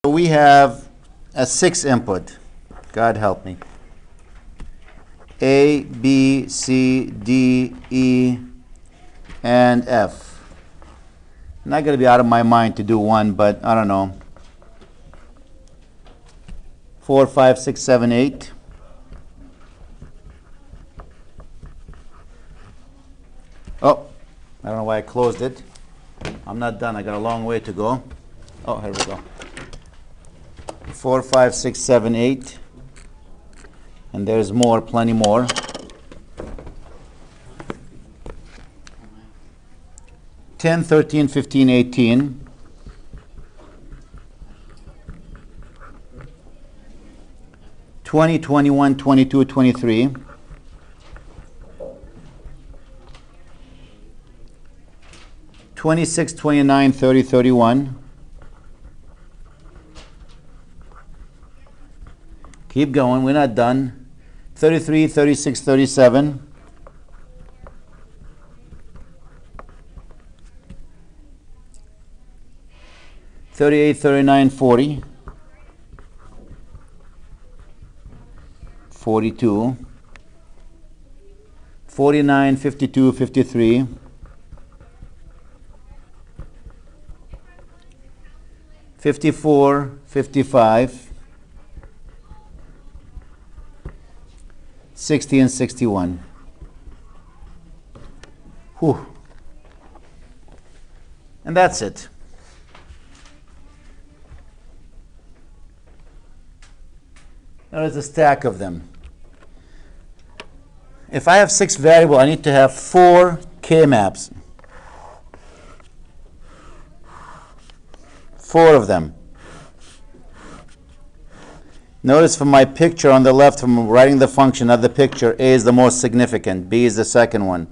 We have a 6 input. God help me. A, B, C, D, E, and F. I'm not going to be out of my mind to do 1, but I don't know. 4, 5, 6, 7, 8. Oh, I don't know why I closed it. I'm not done. I got a long way to go. Oh, here we go. 4, 5, 6, 7, 8. And there's more, plenty more. 10, 13, 15, 18. 20, 21, 22, 23. 26, 29, 30, 31. Keep going, we're not done. 33, 36, 37. 38, 39, 40. 42. 49, 52, 53. 54, 55. 60 and 61. Whew. And that's it. There is a stack of them. If I have 6 variables, I need to have 4 K-maps. 4 of them. Notice from my picture on the left, from writing the function of the picture, A is the most significant, B is the second one.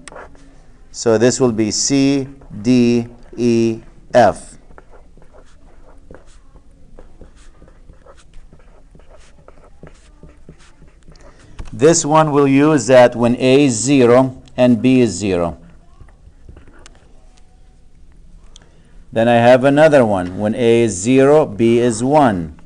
So this will be C, D, E, F. This one we'll use that when A is 0 and B is 0. Then I have another one. When A is 0, B is 1.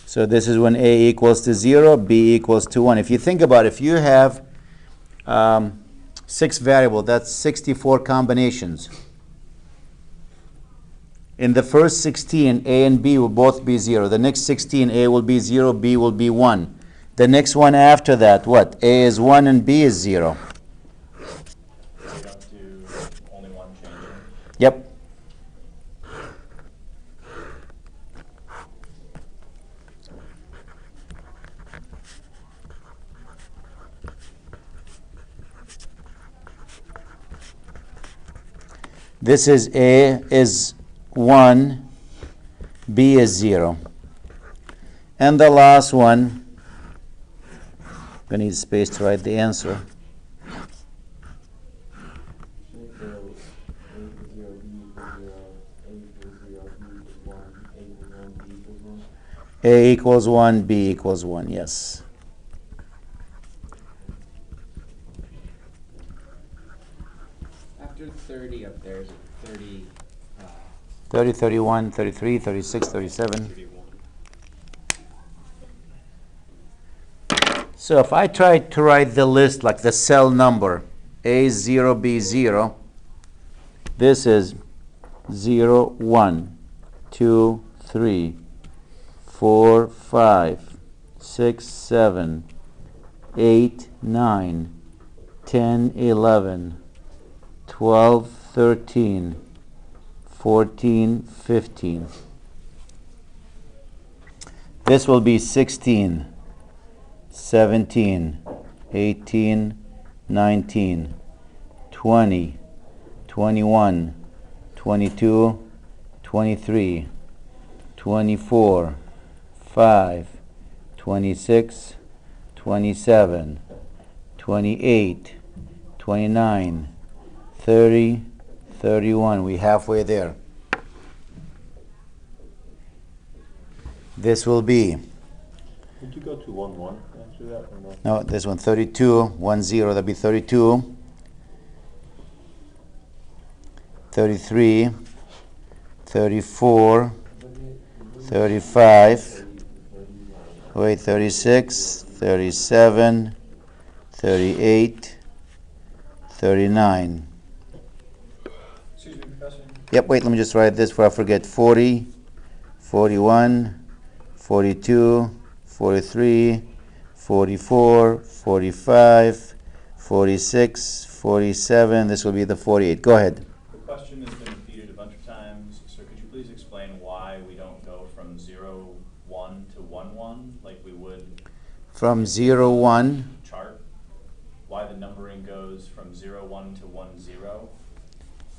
So this is when A equals to 0, B equals to 1. If you think about it, if you have 6 variables, that's 64 combinations. In the first 16, A and B will both be 0. The next 16, A will be 0, B will be 1. The next one after that, what? A is 1 and B is 0. Only one changing? Yep. This is A is 1, B is 0. And the last one, I'm going to need space to write the answer. A equals 1, B equals 1, yes. After 30 up there, is it 30? 30, 31, 33, 36, 37. 31. So if I try to write the list like the cell number, A0, B0, this is 0, 1, 2, 3, 4, 5, 6, 7, 8, 9, 10, 11, 12, 13, 14, 15. This will be 16, 17, 18, 19, 20, 21, 22, 23, 24, 5, 26, 27, 28, 29, 30, 31. We're halfway there. This will be, Would you go to 1-1 after that or no? no, this one 32, 1 0, that'd be 32, 33, 34, 35, wait, 36, 37, 38, 39. Excuse me, Professor? Yep, wait, let me just write this before I forget. 40, 41, 42, 43, 44, 45, 46, 47. This will be the 48. Go ahead. The question has been repeated a bunch of times, so could you please explain why we don't go from 0, 1 to 1, 1 like we would From 0, 1. chart? Why the numbering goes from 0, 1 to 1, 0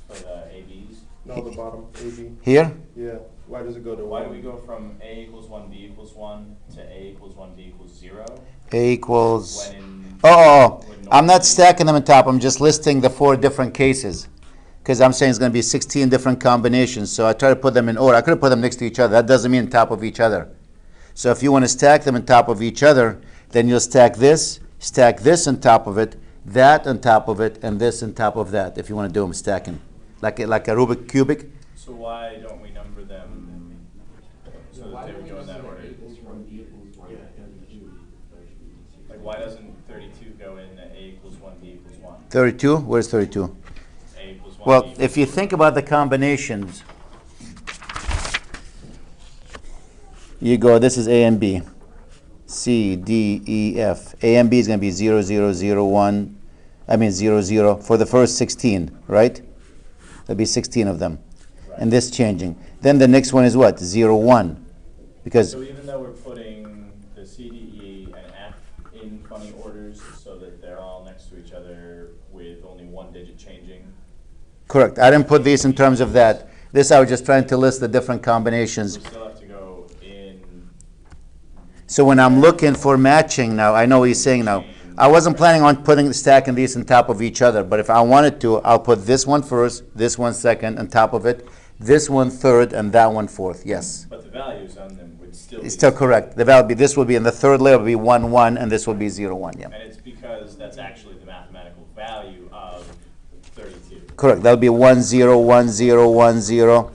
for the ABs? No, the bottom, AB. Here? Yeah. Why does it go to Why do 1? we go from A equals 1, B equals 1 to A equals 1, B equals 0? A equals. When in Oh, when I'm not normally- stacking them on top. I'm just listing the 4 different cases. Because I'm saying it's going to be 16 different combinations. So I try to put them in order. I could have put them next to each other. That doesn't mean on top of each other. So if you want to stack them on top of each other, then you'll stack this on top of it, that on top of it, and this on top of that, if you want to do them stacking. Like a Rubik cubic. So why don't we number them so that they would go in that order? Like why doesn't 32 go in A equals 1, B equals 1? 32? Where's 32? A equals 1, Well, B if you think about the combinations, you go, this is A and B. C, D, E, F. A and B is going to be 0, 0, 0, 1. I mean 0, 0 for the first 16, right? There'll be 16 of them. Right. And this changing. Then the next one is what? 0, 1. Because, So even though we're putting the C, D, E, and F in funny orders so that they're all next to each other with only one digit changing, correct. I didn't put these in terms of that. This I was just trying to list the different we combinations. still have to go in. So when I'm looking for matching now, I know what he's saying now. I wasn't planning on stacking these on top of each other, but if I wanted to, I'll put this one first, this one second on top of it, this one third, and that one fourth. Yes, But the values on them would still be it's still correct. The value this will be in the third layer will be 1 1, and this will be 0 1. Yeah, And it's because that's actually the mathematical value of 32. correct. That'll be 1 0 1 0 1 0,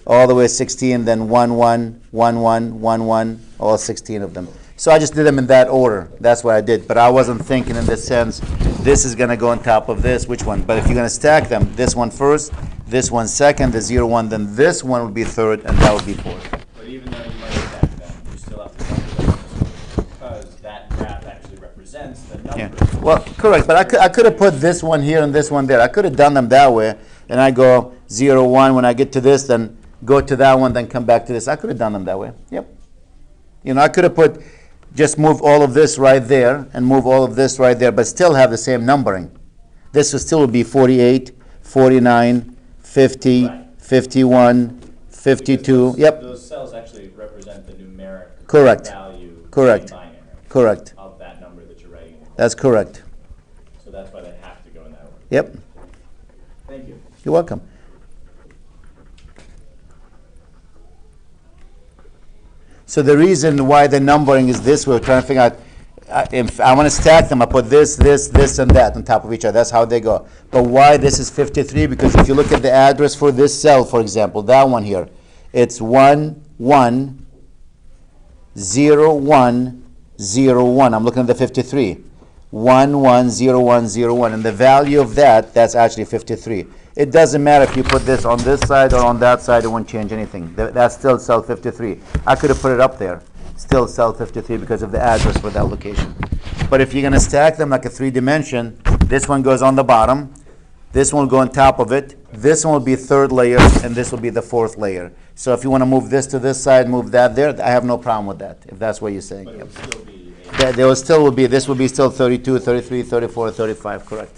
all the way 16, then 1 1 1 1 1 1, all 16 of them. So I just did them in that order. That's what I did. But I wasn't thinking in the sense, this is going to go on top of this, which one? But if you're going to stack them, this one first, this one second, the 0 1, then this one would be third, and that would be fourth. But even though you might stack them, you still have to number them because that graph actually represents the number. Yeah. Well, correct. But I could have put this one here and this one there. I could have done them that way. And I go 0 1. When I get to this, then go to that one, then come back to this. I could have done them that way. Yep. You know, I could have put, just move all of this right there and move all of this right there, but still have the same numbering. This would still be 48, 49, 50, Right. 51, 52. Because Yep. Those cells actually represent the numeric Correct. value Correct. in binary Correct. of that number that you're writing in. That's correct. So that's why they have to go in that order. Yep. Thank you. You're welcome. So the reason why the numbering is this, we're trying to figure out, if I want to stack them, I put this, this, this, and that on top of each other. That's how they go. But why this is 53? Because if you look at the address for this cell, for example, that one here, it's 1, 1, 0, 1, 0, 1. I'm looking at the 53. 1, 1, 0, 1, 0, 1. And the value of that, that's actually 53. It doesn't matter if you put this on this side or on that side, it won't change anything. That's still cell 53. I could have put it up there. Still cell 53 because of the address for that location. But if you're going to stack them like a 3-dimension, this one goes on the bottom, this one will go on top of it, this one will be third layer, and this will be the fourth layer. So if you want to move this to this side, move that there, I have no problem with that, if that's what you're saying. But it Yep. would still be There will still be, this will be still 32, 33, 34, 35, correct.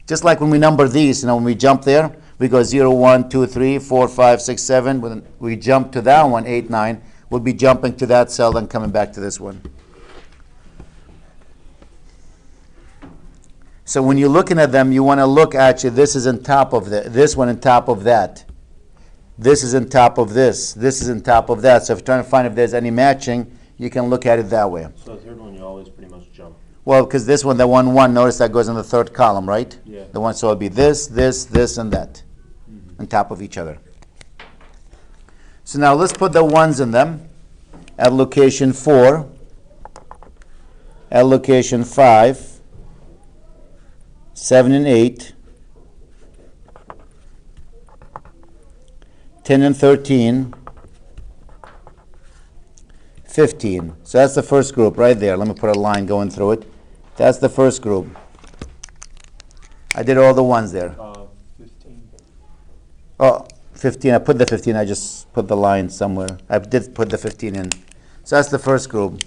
Just like when we number these, when we jump there, we go 0, 1, 2, 3, 4, 5, 6, 7. When we jump to that one, 8, 9, we'll be jumping to that cell and coming back to this one. So when you're looking at them, you want to look actually, this is on top of this one on top of that. This is on top of this. This is on top of that. So if you're trying to find if there's any matching, you can look at it that way. So the third one, you always pretty much jump. Well, because this one, the 1, 1, notice that goes in the third column, right? Yeah. The one, so it'll be this, this, this, and that on top of each other. So now let's put the ones in them at location 4, at location 5, 7 and 8, 10 and 13, 15. So that's the first group right there. Let me put a line going through it. That's the first group. I did all the ones there. 15. Oh, 15. I put the 15. I just put the line somewhere. I did put the 15 in. So that's the first group.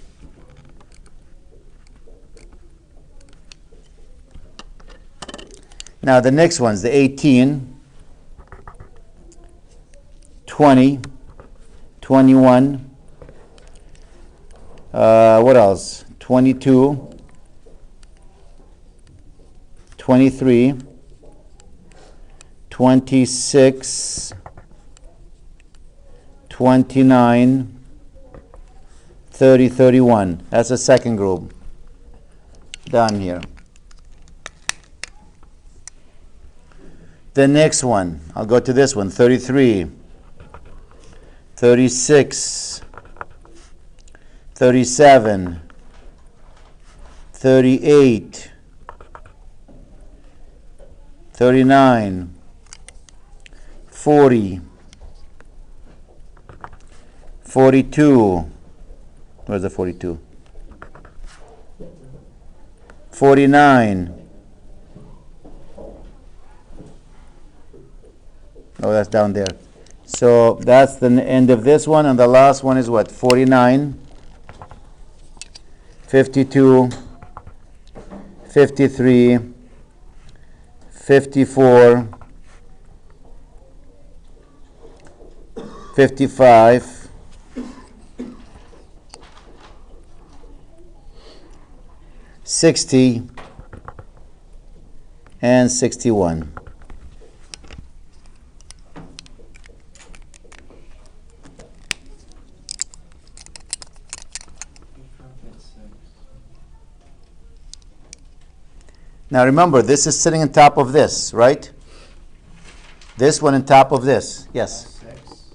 Now the next one's the 18, 20, 21, what else? 22, 23, 26, 29, 30, 31. That's the second group. Down here. The next one, I'll go to this one, 33, 36, 37, 38, 39, 40, 42, where's the 42? 49, oh, that's down there. So that's the end of this one, and the last one is what? 49, 52, 53, 54, 55, 60, and 61. Now remember, this is sitting on top of this, right? This one on top of this. Yes? 6.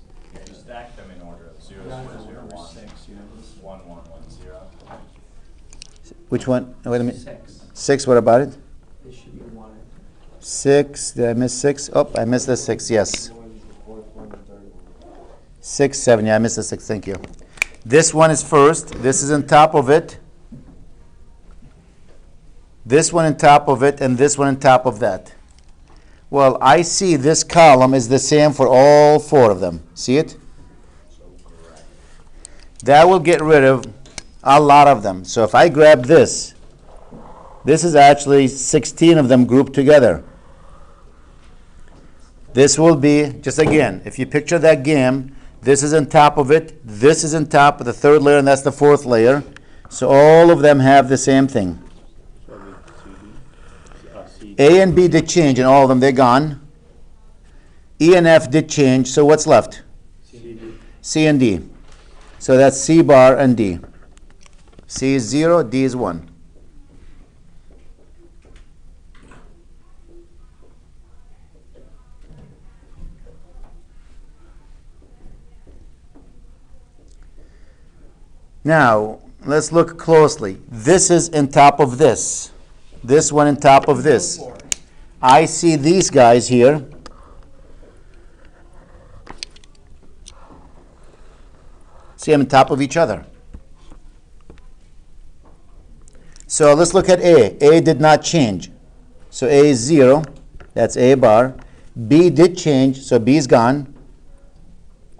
You stack them in order of 0, 0, 0, 1, 1, 1, 1, 0. Which one? Wait a minute. 6. 6, what about it? It should be 1. 6, did I miss 6? Oh, I missed the 6, yes. 6, 7, yeah, I missed the 6, thank you. This one is first. This is on top of it. This one on top of it, and this one on top of that. Well, I see this column is the same for all 4 of them. See it? That will get rid of a lot of them. So if I grab this, this is actually 16 of them grouped together. This will be, just again, if you picture that game, this is on top of it, this is on top of the 3rd layer, and that's the 4th layer. So all of them have the same thing. A and B did change, and all of them, they're gone. E and F did change, so what's left? C and D. So that's C bar and D. C is 0, D is 1. Now, let's look closely. This is on top of this. This one on top of this. I see these guys here. See them on top of each other. So let's look at A. A did not change. So A is 0. That's A bar. B did change, so B is gone.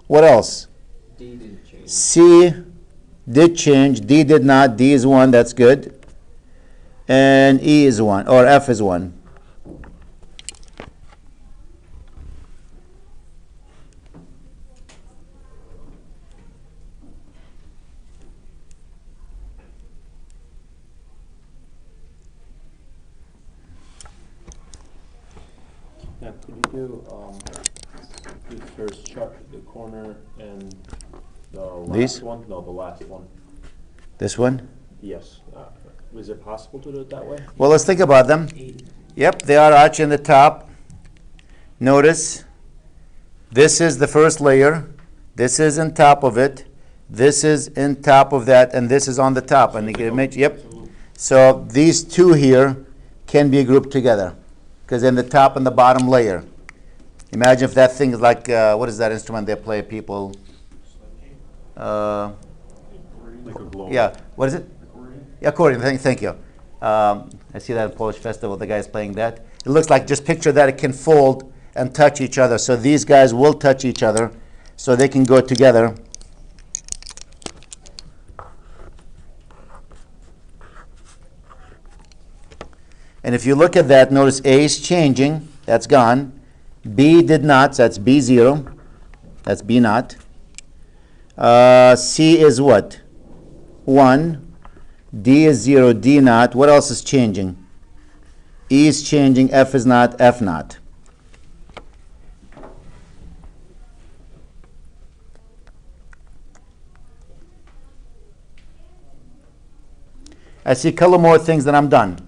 What else? D didn't change. C did change. D did not. D is 1. That's good. And E is 1, or F is 1. Now, could you do The first chart, the corner and the These? last one? No, the last one. This one? Yes. Is it possible to do it that way? Well, let's think about them. Yep, they are arch in the top. Notice, this is the first layer. This is on top of it. This is in top of that, and this is on the top. And you can imagine, yep. So these two here can be grouped together because in the top and the bottom layer. Imagine if that thing is like, what is that instrument they play, people? Like a globe. Yeah, what is it? Yeah, accordion. Thank you. I see that in Polish festival. The guy's playing that. It looks like, just picture that it can fold and touch each other. So these guys will touch each other, so they can go together. And if you look at that, notice A is changing. That's gone. B did not. So that's B0. That's B naught. C is what? 1. D is 0, D naught. What else is changing? E is changing, F is not, F naught. I see a couple more things, then I'm done.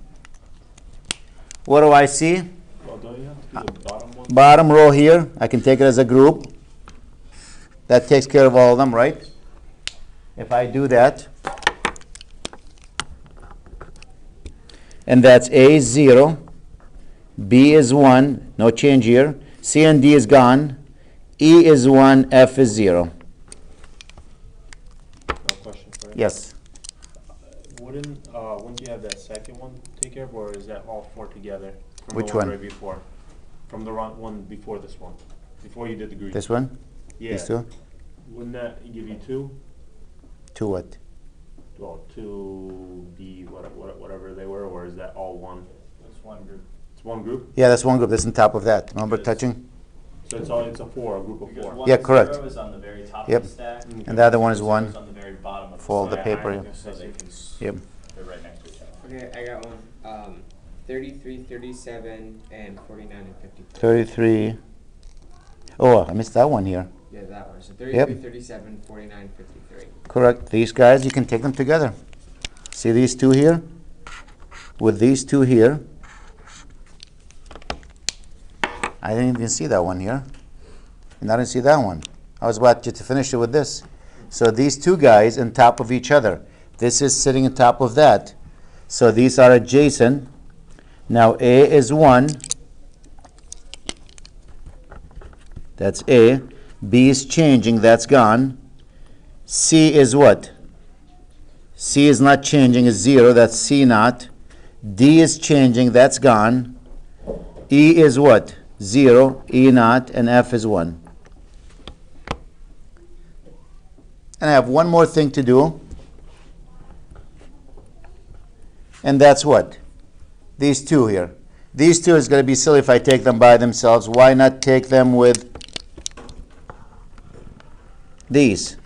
What do I see? Well, don't you have to do the bottom one? Bottom row here, I can take it as a group. That takes care of all of them, right? If I do that, and that's A is 0, B is 1, no change here, C and D is gone, E is 1, F is 0. No question for you? Yes. Wouldn't you have that second one take care of, or is that all four together? From Which the one one? right before? From the one before this one? Before you did the Greek? This one? Yeah. These two? Wouldn't that give you two? Two what? Well, two B, whatever they were, or is that all one? It's one group. It's one group? Yeah, that's one group. That's on top of that. Remember Yes. touching? So it's a four, a group of Because four. one Yeah, correct. zero is on the very top Yep. of the stack. And the other one is Zero 1. is on the very bottom of the Fold the stack. paper, yeah. So they can, Yep. they're right next to each other. Okay, I got one. 33, 37, and 49 and 53. 33. Oh, I missed that one here. Yeah, that one. So 33, Yep. 37, 49, 53. Correct. These guys, you can take them together. See these two here? With these two here. I didn't even see that one here. And I didn't see that one. I was about to finish it with this. So these two guys on top of each other. This is sitting on top of that. So these are adjacent. Now A is 1. That's A. B is changing. That's gone. C is what? C is not changing. Is 0. That's C naught. D is changing. That's gone. E is what? 0. E naught. And F is 1. And I have one more thing to do. And that's what? These two here. These two is going to be silly if I take them by themselves. Why not take them with these?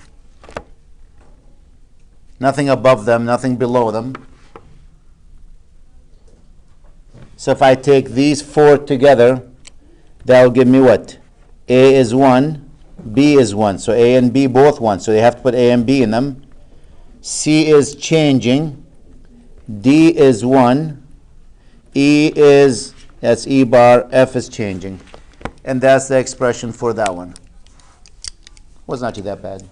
Nothing above them, nothing below them. So if I take these 4 together, that will give me what? A is 1, B is 1. So A and B both 1. So you have to put A and B in them. C is changing. D is 1. E is, that's E bar. F is changing. And that's the expression for that one. Was not too that bad.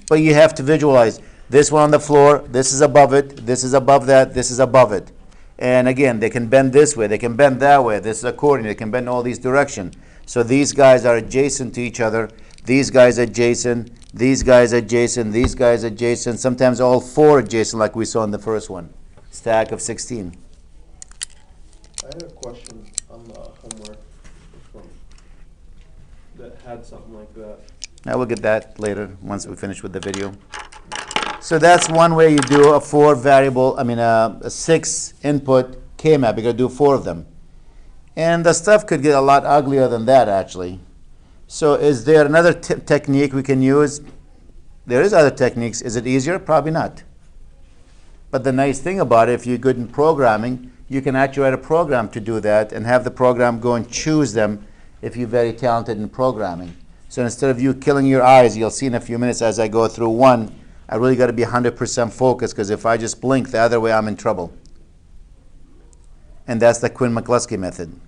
But you have to visualize. This one on the floor, this is above it, this is above that, this is above it. And again, they can bend this way, they can bend that way. This is accordion, they can bend all these directions. So these guys are adjacent to each other. These guys adjacent, these guys adjacent, these guys adjacent. Sometimes all 4 adjacent like we saw in the first one. Stack of 16. I had a question on the homework from, that had something like that. I will get that later once we finish with the video. So that's one way you do a 4 variable, a 6 input K-map. You're going to do 4 of them. And the stuff could get a lot uglier than that, actually. So is there another technique we can use? There is other techniques. Is it easier? Probably not. But the nice thing about it, if you're good in programming, you can actually write a program to do that and have the program go and choose them if you're very talented in programming. So instead of you killing your eyes, you'll see in a few minutes as I go through one, I really got to be 100% focused, because if I just blink the other way, I'm in trouble. And that's the Quinn-McCluskey method.